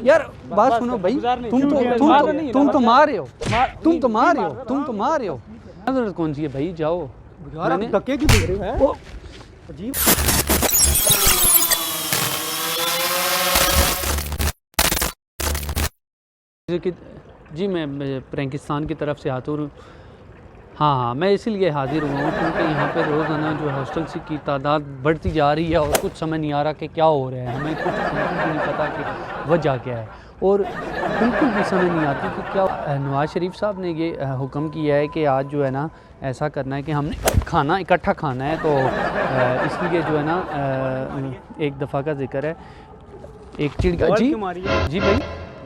यार बात सुनो भाई, तुम तो मार रहे हो, तुम तो मार रहे हो। जरूरत कौन सी है भाई, जाओ। यार धक्के क्यों दे रहे हो? अजीब। जी मैं प्रैंकिस्तान की तरफ से आतुर। हाँ, मैं इसीलिए हाजिर हुआ हूँ क्योंकि यहाँ पे रोज़ाना जो हॉस्टल की तादाद बढ़ती जा रही है और कुछ समझ नहीं आ रहा कि क्या हो रहा है। हमें कुछ बिल्कुल भी नहीं पता कि वजह क्या है और बिल्कुल भी समझ नहीं आती कि क्या। नवाज़ शरीफ साहब ने ये हुक्म किया है कि आज जो है ना ऐसा करना है कि हमने खाना इकट्ठा खाना है, तो इसलिए जो है ना एक दफ़ा का जिक्र है, एक चिड़िया। जी भाई,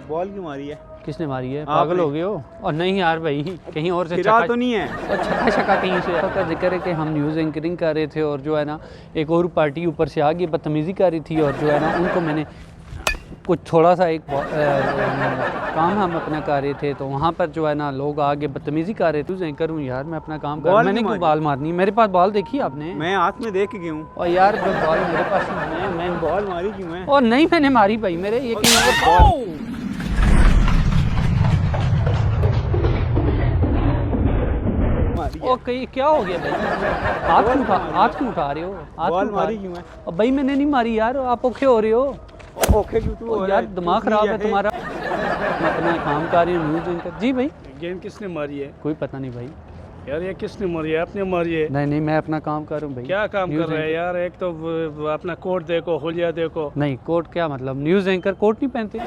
बॉल क्यों मारी है? किसने मारी है? पागल हो गए हो? और नहीं यार भाई, कहीं और से चक्का तो नहीं है, और छक्का कहीं से का जिक्र है कि हम न्यूज़ एंकरिंग कर रहे थे और जो है ना एक और पार्टी ऊपर से आगे बदतमीज़ी कर रही थी और जो है ना उनको मैंने कुछ थोड़ा सा एक काम हम अपना कर रहे थे, तो वहाँ पर जो है ना लोग आगे बदतमीज़ी कर रहे थे। न्यूज़ एंकर हूँ यार, मैं अपना काम कर। मैंने क्यों बॉल मारनी? मेरे पास बॉल देखी आपने? मैं हाथ में देख के गया हूँ। और यार बॉल मेरे पास नहीं है, मैं बॉल मारी क्यों है? और नहीं मैंने मारी भाई, मेरे यकीन। ओके, क्या हो गया भाई? हाथ क्यों उठा रहे हो? बॉल मारी क्यों है? और भाई मैंने नहीं मारी यार, आप ओखे हो रहे हो। ओखे क्यों तू? यार दिमाग खराब है तुम्हारा। मैं अपना काम कर रही हूँ न्यूज़ एंकर। जी भाई, गेंद किसने मारी है? कोई पता नहीं भाई। यार ये किसने मारी है? आपने मारी है? नहीं मैं अपना काम कर रहा हूँ भाई। क्या काम कर रहे हैं यार? एक तो अपना कोट देखो, हुलिया देखो। नहीं कोट क्या मतलब, न्यूज़ एंकर कोट नहीं पहनते।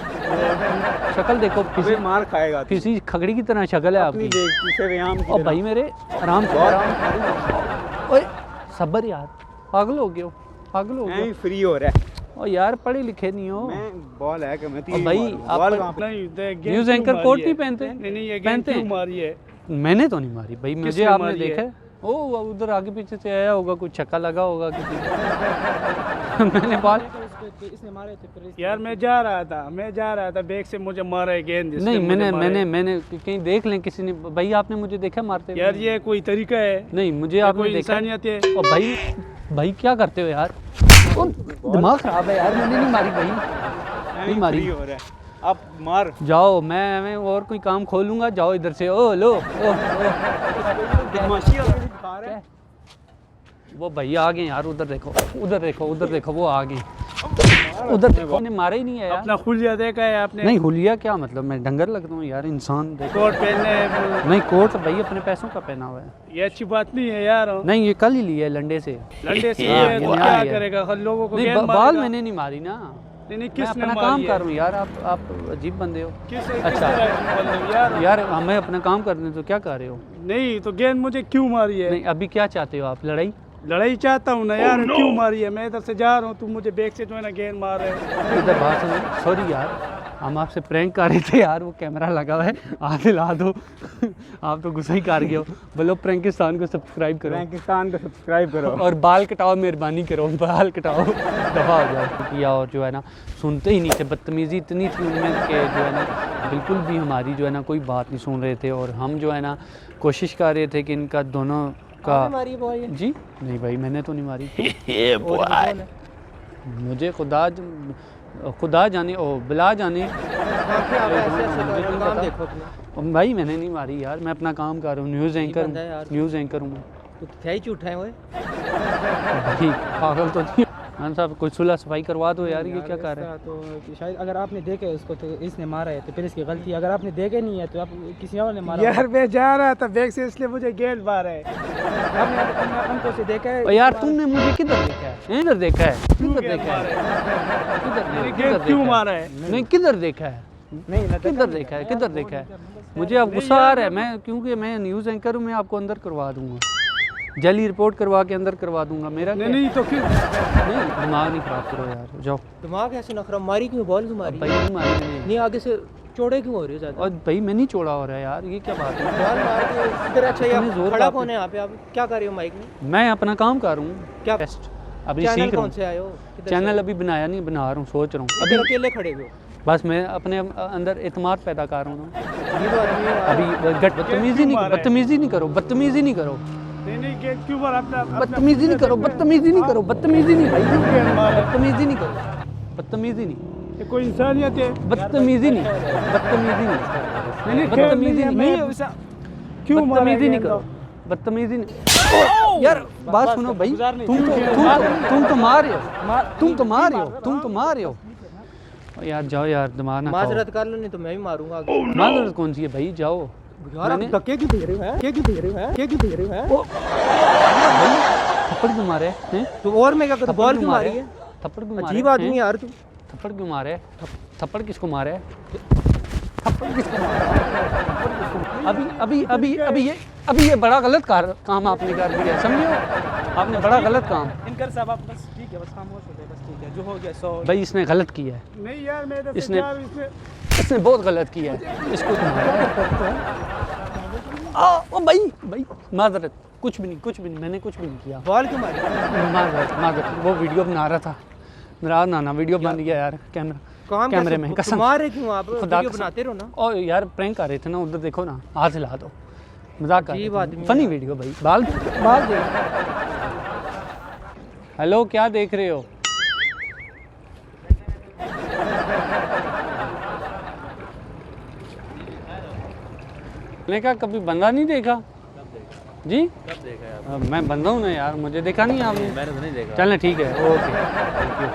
शक्ल देखो, किसी मार खाएगा, किसी खगड़ी की तरह शक्ल है आपकी। और भाई मेरे आराम से ओए सब्र यार, पागल हो गए हो, पागल हो गए। फ्री हो रहा है। और यार पढ़े लिखे नहीं हो। मैं बॉल है कि मैं और भाई आप न्यूज़ एंकर कोट नहीं पहनते? नहीं ये गेंद क्यों मारी है? मैंने तो नहीं मारी भाई, मुझे आपने देखा है। ओ उधर आगे पीछे से आया होगा, कुछ छक्का लगा होगा किसी को। मैंने बॉल इसने मारे थे। यार मैं जा रहा था बैग से मुझे मारा है गेंद। नहीं मैंने कहीं देख लें किसी ने। भाई आपने मुझे देखा मारते? यार ये कोई तरीका है? नहीं मुझे आपने देखा। इंसानियत है। और भाई क्या करते हो यार? दिमाग खराब है यार, मैंने नहीं मारी भाई, नहीं मारी। हो रहा है आप मार जाओ, मैं और कोई काम खोलूंगा, जाओ इधर से। ओ लो वो भैया आ गए यार, उधर देखो वो आ गए, उधर देखो। ने मारा ही नहीं है यार। अपना हुलिया देखा है आपने? नहीं हुलिया क्या मतलब, मैं डंगर लगता हूँ यार, इंसान देखो। कोट पहने? नहीं कोट भाई अपने पैसों का पहना हुआ है। ये अच्छी बात नहीं है यार। नहीं ये कल ही लिया है लंडे से। लंडे से तो क्या करेगा लोगों को? बाल मैंने नहीं मारी ना, नहीं मैं अपना काम कर रहा हूँ यार। आप अजीब बंदे हो। अच्छा यार हमें अपना काम करने तो क्या कर रहे हो? नहीं तो गेंद मुझे क्यों मारी है? नहीं अभी क्या चाहते हो आप? लड़ाई चाहता हूँ ना यार। क्यों मारी है? मैं इधर से जा रहा हूँ, तुम मुझे बैग से जो है ना गेंद मार रहे हो। इधर बात सुनो, सॉरी यार, हम आपसे प्रैंक कर रहे थे यार, वो कैमरा लगा हुआ है, हाथ हिला दो। आप तो गुस्सा ही कर गए हो। बोलो प्रैंकिस्तान को सब्सक्राइब करो और बाल कटाओ, मेहरबानी करो, बाल कटाओ, दफा हो जाओ किया। और जो है ना सुनते ही नहीं थे, बदतमीज़ी इतनी थी उनमें कि जो है ना बिल्कुल भी हमारी जो है ना कोई बात नहीं सुन रहे थे। और हम जो है ना कोशिश कर रहे थे कि इनका दोनों का। जी नहीं भाई मैंने तो नहीं मारी। मुझे खुदा जाने ओ बिला जाने। भाई मैंने नहीं मारी यार, मैं अपना काम कर रहा हूँ, न्यूज़ एंकर हूँ मैं। झूठा है वो पागल तो नहीं। खान साहब कुछ सुलह सफाई करवा दो यार, ये क्या कर रहे हैं? तो शायद अगर आपने देखे उसको तो इसने मारा है, तो फिर इसकी गलती है। अगर आपने देखे नहीं है तो आप किसी और ने मारा। यार मैं जा रहा था बैग से, इसलिए मुझे गेंद मारा है। आपने उनको से देखा है? यार तुमने मुझे किधर देखा है? इधर देखा है? किधर देखा है? गेंद क्यों मारा है? नहीं किधर देखा है? नहीं किधर देखा है? मुझे अब गुस्सा आ रहा है, मैं क्योंकि मैं न्यूज़ एंकर हूँ, मैं आपको अंदर करवा दूंगा, जल्दी रिपोर्ट करवा के अंदर करवा दूंगा। मेरा नहीं तो क्यों? नहीं दिमाग नहीं खराब करो यार, जाओ। दिमाग ऐसे नखरा मारी क्यों? बॉल क्यों मारी? भाई नहीं मारी नहीं आगे से चौड़े क्यों हो रही हो ज़्यादा? और भाई मैं नहीं चौड़ा हो रहा है यार, ये क्या बात है? बॉल मार के इधर। अच्छा यार खड़ा कौन है यहाँ पे? आप क्या कर रहे हो माइक में? मैं अपना काम कर रहा हूँ। क्या टेस्ट अभी सीख रहा हूँ। कौन से आए हो? चैनल अभी बनाया नहीं, बना रहा हूँ, सोच रहा हूँ। अभी अकेले खड़े हो? बस मैं अपने अंदर एतमाद पैदा कर रहा हूँ। अभी बदतमीज़ी नहीं करो, बदतमीज़ी नहीं करो, नहीं गेंद क्यों मारा? बदतमीज़ी नहीं करो, बदतमीज़ी नहीं भाई, बदतमीज़ी नहीं करो, बदतमीज़ी नहीं। ये कोई इंसानियत है? बदतमीजी नहीं, बदतमीजी नहीं, नहीं, बदतमीजी नहीं, मैं क्यों मारा बदतमीजी नहीं गेंद? करो, बदतमीजी नहीं। यार बात सुनो भाई, तुम तो मार रहे हो, तुम तो मार रहे हो, तुम तो मार रहे हो। यार जाओ यार, दिमाग ना खाओ। माजरत कर लो नहीं तो मैं भी मारूंगा माजरत कौन सी है भाई, जाओ। यार आप धक्के क्यों दे रहे हो हैं? क्या क्यों दे रहे हो हैं? क्या क्यों दे रहे हो हैं? भाई थप्पड़ क्यों मारे हैं? तो और मैं क्या करूं? बॉल क्यों मारी है? थप्पड़ क्यों मारे? अजीब आदमी यार तू। थप्पड़ क्यों मारे? थप्पड़ किसको मारे? थप्पड़ किसको मारे? अभी ये बड़ा गलत काम आपने कर दिया, समझो, आपने बड़ा गलत काम। इनकर साहब आप बस ठीक है, बस खामोश हो गए, बस ठीक है, जो हो गया सो। भाई इसने गलत किया है, नहीं यार मैं इधर से इसने- जा रहा हूं, इसने बहुत गलत किया है, इसको ओ भाई माजरत, कुछ भी नहीं, मैंने कुछ भी नहीं किया। बॉल क्यों मारी? माजरत, वो वीडियो बना रहा था, नाराज ना वीडियो बन गया यार, कैमरे में, कसम। मारे क्यों आप? खुदा वीडियो कसम। बनाते रहो ना। और यार प्रैंक कर रहे थे ना, उधर देखो ना, हाथ हिला दो, मजाक कर अजीब रहे आदमी थे, है फनी यार। वीडियो भाई, बाल देख। हेलो, क्या देख रहे हो? मैंने कहा कभी बंदा नहीं देखा जी? कब देखा यार? मैं बंदा हूँ ना यार, मुझे देखा नहीं आपने? मैंने तो नहीं देखा। चलना ठीक है, ओके, थैंक यू।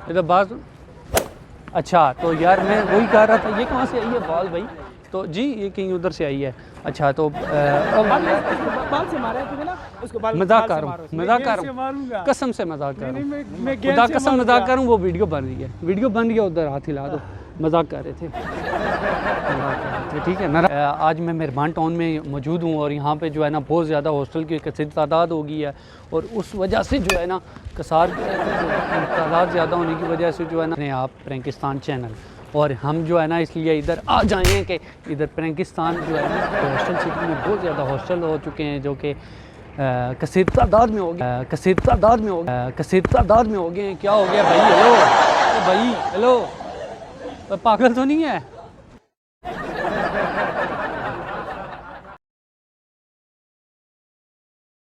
ये तो बात, अच्छा तो यार मैं वही कह रहा था, ये कहाँ से आई है बॉल भाई? तो जी ये कहीं उधर से आई है। अच्छा तो बाल से मारा है तुम्हें ना, उसको बाल मजाक बाल से कर रहा मारो। हूँ, मजाक कर गेंद से रहा हूँ, मारूंगा। कसम से मजाक कर रहा हूँ, मैं गेंद खुदा से कसम मारूंगा। मजाक कर रहा हूँ, वो वीडियो बन रही है, वीडियो बन रही है, उधर हाथ हिला दो, मजाक कर रहे थे, मजाक कर रहे थे, ठीक है ना। आज मैं मेहरबान टाउन में मौजूद हूँ और यहाँ पे जो है ना बहुत ज़्यादा हॉस्टल की कसीर तादाद हो गई है और उस वजह से जो है ना कसार तादाद ज़्यादा होने की वजह से जो है ना आप प्रैंकिस्तान चैनल और हम जो है ना इसलिए इधर आ जाए हैं कि इधर प्रैंकिस्तान जो है ना हॉस्टल सिटी में बहुत ज़्यादा हॉस्टल हो चुके हैं जो कि कसीर तादाद में हो गए, कसीर तादाद में हो गए, कसीर तादाद में हो गए हैं। क्या हो गया भाई? हेलो भाई, हेलो, पागल तो नहीं है?